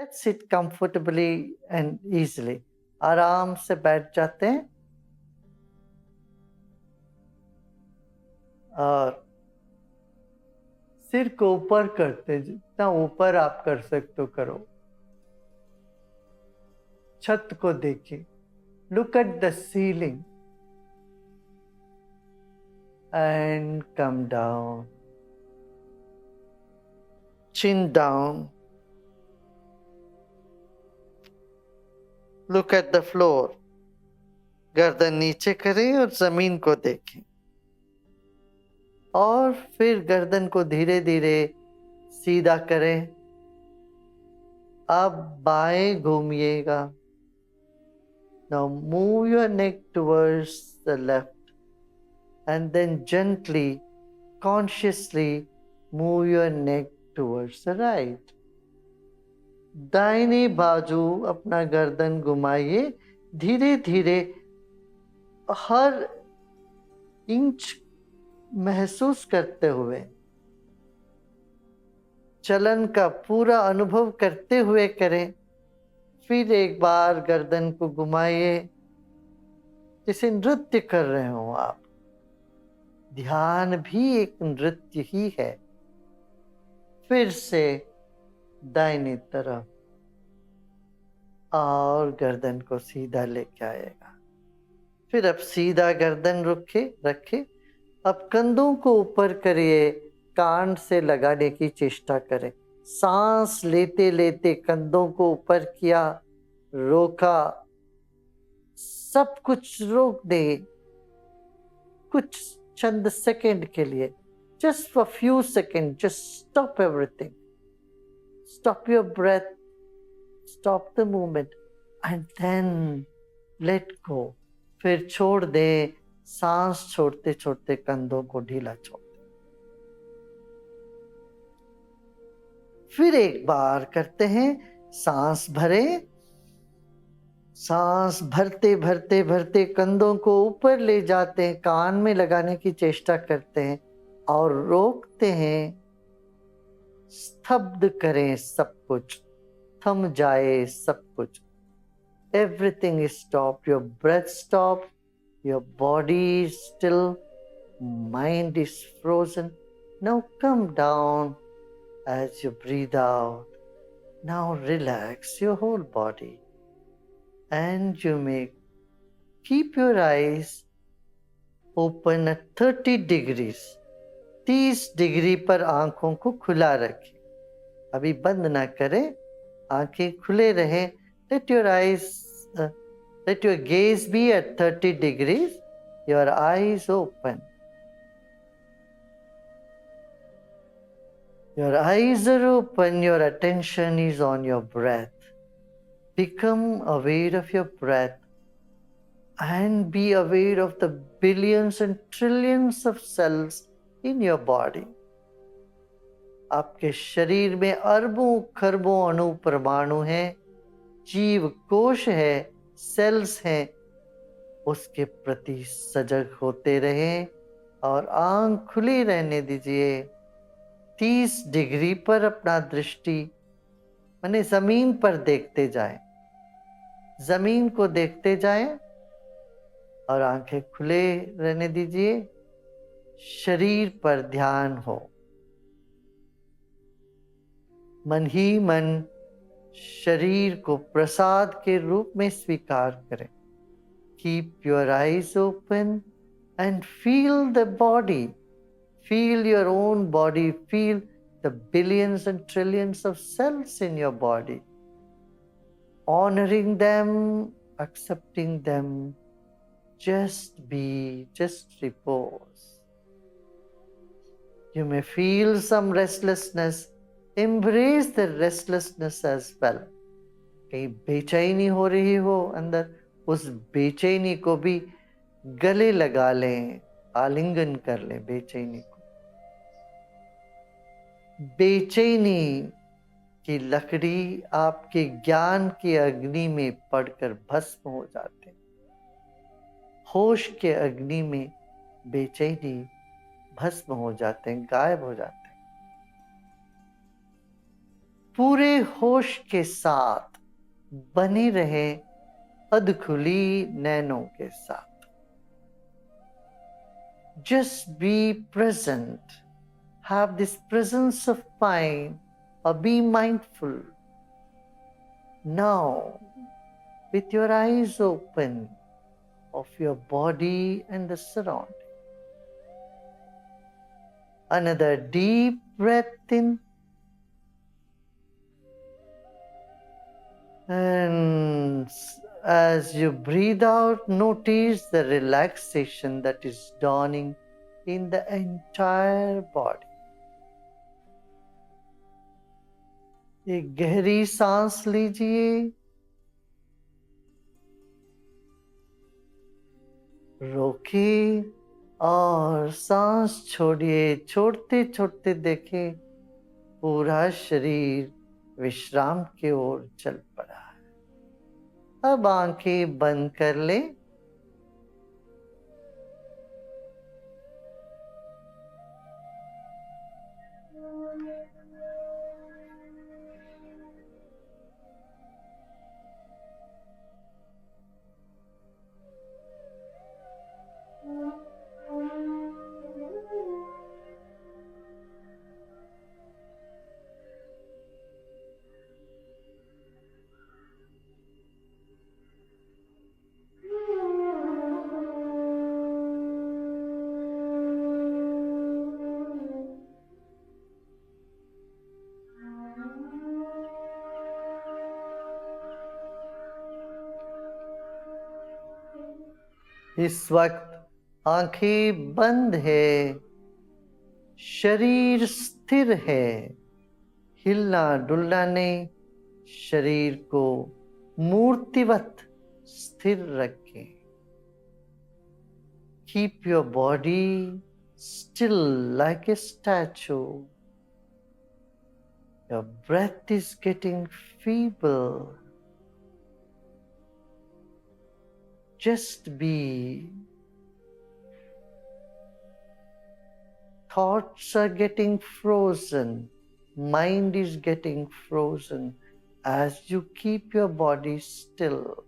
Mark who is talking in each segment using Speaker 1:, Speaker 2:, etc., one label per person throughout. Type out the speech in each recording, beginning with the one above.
Speaker 1: Let's sit comfortably and easily. आराम से बैठ जाते हैं और सिर को ऊपर करते हैं, जितना ऊपर आप कर सकते हो करो। छत को देखिए, look at the ceiling and come down, chin down, look at the floor. गर्दन नीचे करें और जमीन को देखें और फिर गर्दन को धीरे धीरे सीधा करें। अब बाएं घूमिएगा। Now move your neck towards the left and then gently, consciously move your neck towards the right. दाहिनी बाजू अपना गर्दन घुमाइए, धीरे धीरे हर इंच महसूस करते हुए, चलन का पूरा अनुभव करते हुए करें। फिर एक बार गर्दन को घुमाइए, जैसे नृत्य कर रहे हो आप। ध्यान भी एक नृत्य ही है। फिर से दाहिनी तरफ और गर्दन को सीधा लेके आएगा। फिर अब सीधा गर्दन रखे। अब कंधों को ऊपर करिए, कान से लगाने की चेष्टा करें। सांस लेते लेते कंधों को ऊपर किया, रोका, सब कुछ रोक दे कुछ चंद सेकंड के लिए। Just for few second, just stop everything, stop your breath, stop the movement and then let go. फिर छोड़ दे, सांस छोड़ते छोड़ते कंधों को ढीला छोड़ दे। फिर एक बार करते हैं, सांस भरे, सांस भरते भरते भरते कंधों को ऊपर ले जाते हैं, कान में लगाने की चेष्टा करते हैं और रोकते हैं। स्तब्ध करें सब कुछ, थम जाए सब कुछ। Everything is stop, your breath stop, your body is still, mind is frozen. Now come down as you breathe out. Now relax your whole body and you may keep your eyes open at 30 degrees. 30 degree पर आंखों को खुला रखें। अभी बंद ना करें, आंखें खुले रहें। Let your gaze be at 30 degrees, your eyes open. Your eyes are open, your attention is on your breath. Become aware of your breath and be aware of the billions and trillions of cells in your body. आपके शरीर में अरबों खरबों अणु परमाणु हैं, जीव कोश है, सेल्स हैं। उसके प्रति सजग होते रहें और आंख खुली रहने दीजिए। 30 डिग्री पर अपना दृष्टि माने जमीन पर देखते जाएं, जमीन को देखते जाएं और आंखें खुले रहने दीजिए। शरीर पर ध्यान हो, मन ही मन शरीर को प्रसाद के रूप में स्वीकार करें। Keep your eyes open and feel the body. Feel your own body. Feel the billions and trillions of cells in your body. Honoring them, accepting them. Just be, just repose. You may feel some restlessness. Embrace the restlessness as well. कहीं बेचैनी हो रही हो अंदर, उस बेचैनी को भी गले लगा लें, आलिंगन कर लें बेचैनी को। बेचैनी की लकड़ी आपके ज्ञान की अग्नि में पड़कर भस्म हो जाते हैं। होश के अग्नि में बेचैनी भस्म हो जाते हैं, गायब हो जाते हैं। पूरे होश के साथ बने रहे अधखुली नैनों के साथ। Just be present. Have this presence of mind or be mindful. Now, with your eyes open of your body and the surrounding. Another deep breath in. And as you breathe out, notice the relaxation that is dawning in the entire body. एक गहरी सांस लीजिए, रोकिए और सांस छोड़िए। छोड़ते छोड़ते देखें पूरा शरीर विश्राम की ओर चल पड़ा है। अब आंखें बंद कर लें। इस वक्त आंखें बंद है, शरीर स्थिर है, हिलना डुलना नहीं, शरीर को मूर्तिवत स्थिर रखें। Keep your body still like a statue. Your breath is getting feeble. Just be. Thoughts are getting frozen. Mind is getting frozen as you keep your body still.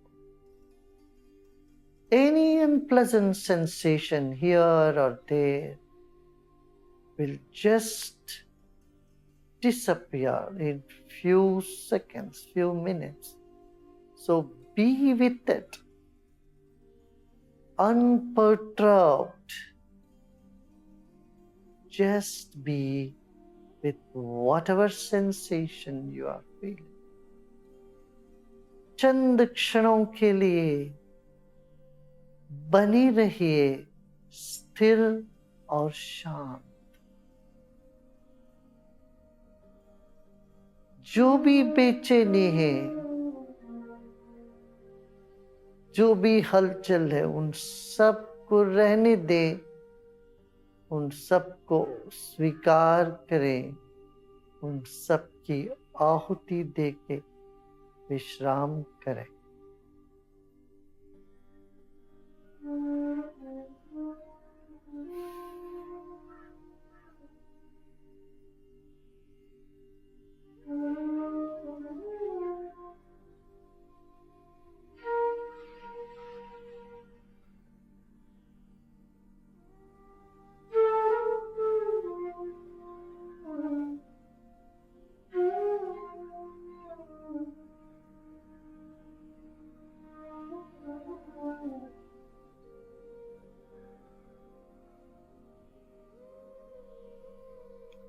Speaker 1: Any unpleasant sensation here or there will just disappear in few seconds, few minutes. So be with it, unperturbed. Just be with whatever sensation you are feeling. चंद क्षणों के लिए बनी रहिए स्थिर और शांत। जो भी बेचैनी है, जो भी हलचल है, उन सब को रहने दे, उन सब को स्वीकार करें, उन सब की आहुति दे के विश्राम करें।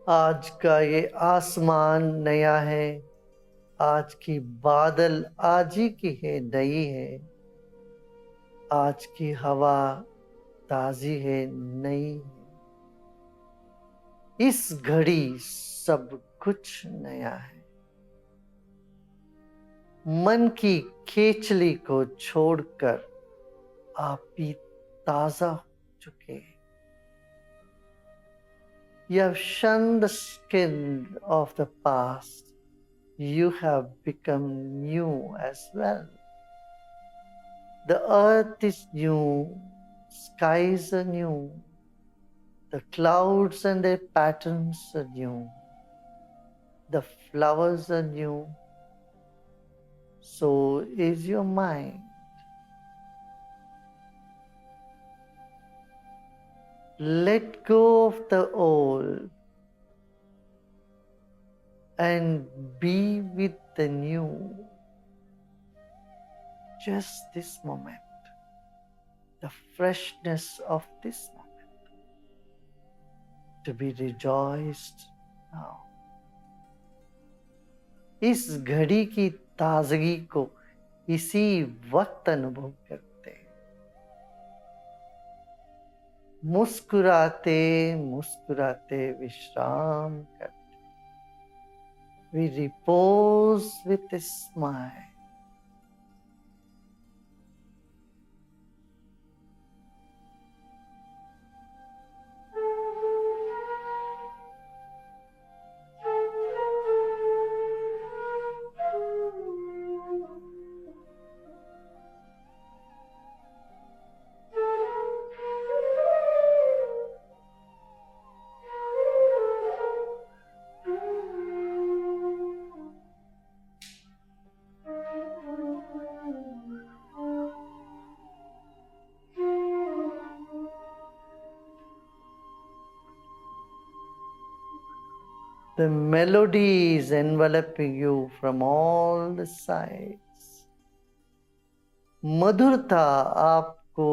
Speaker 1: आज का ये आसमान नया है, आज की बादल आज ही की है, नई है। आज की हवा ताजी है, नई है। इस घड़ी सब कुछ नया है। मन की खेचली को छोड़कर आप भी ताजा हो चुके हैं। You have shunned the skin of the past. You have become new as well. The earth is new, skies are new, the clouds and their patterns are new. The flowers are new, so is your mind. Let go of the old and be with the new. Just this moment, the freshness of this moment, to be rejoiced now. इस घड़ी की ताजगी को इसी वक्त अनुभव करते हैं, मुस्कुराते मुस्कुराते विश्राम करते. We repose with a smile. The melody is enveloping you from all the sides. मधुरता आपको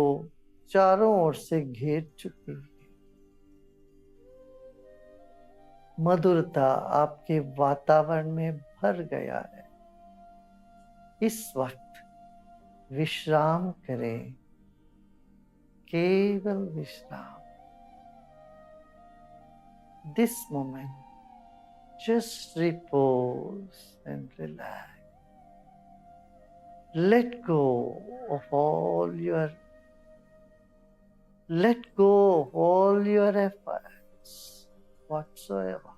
Speaker 1: चारों ओर से घेर चुकी है. मधुरता आपके वातावरण में भर गया है. इस वक्त विश्राम करें, केवल विश्राम. This moment, just repose and relax. Let go of all your efforts whatsoever.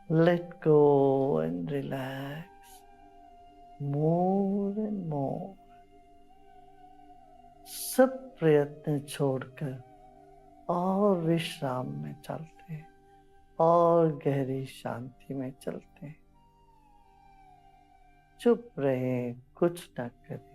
Speaker 1: Let go and relax more and more. सब प्रयत्न छोड़कर और विश्राम में चलते हैं और गहरी शांति में चलते हैं। चुप रहें, कुछ न करें।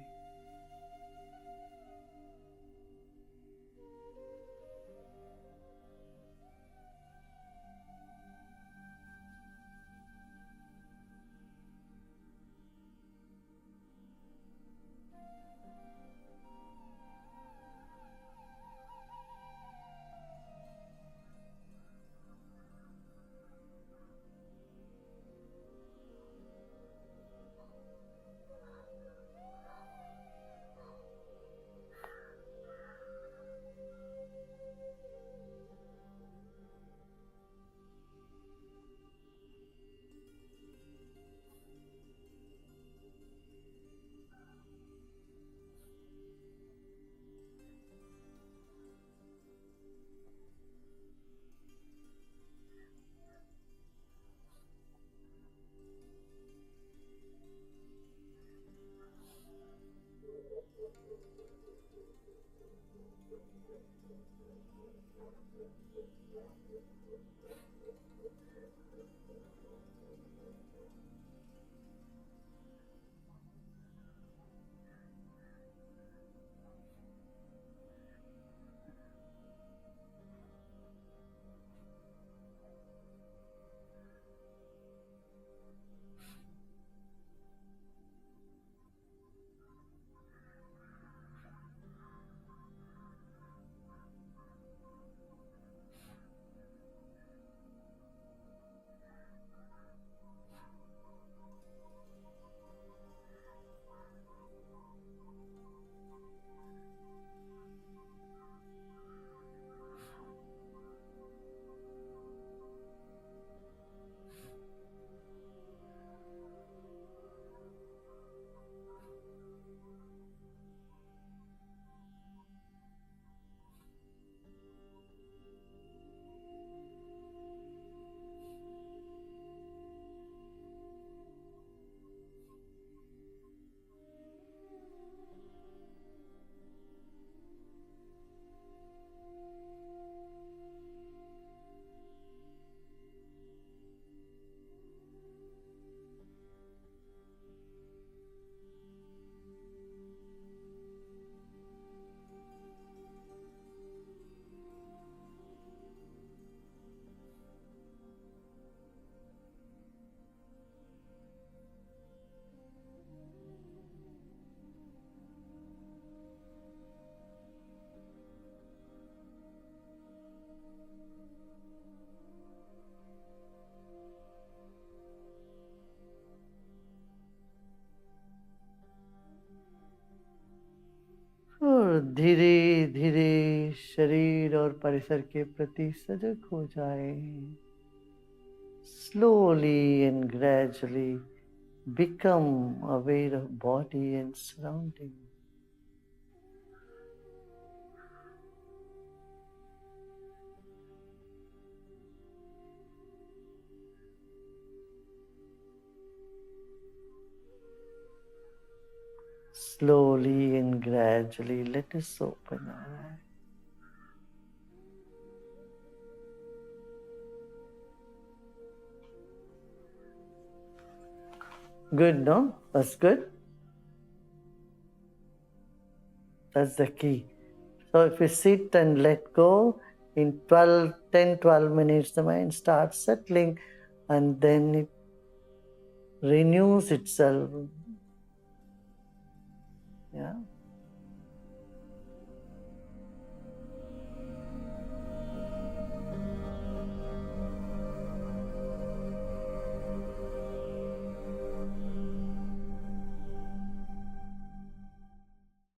Speaker 1: और धीरे धीरे शरीर और परिसर के प्रति सजग हो जाए। Slowly and gradually become aware of body and surrounding. Slowly and gradually let us open our eyes. Good, no? That's good. That's the key. So if you sit and let go, in 10-12 minutes, the mind starts settling and then it renews itself. Yeah.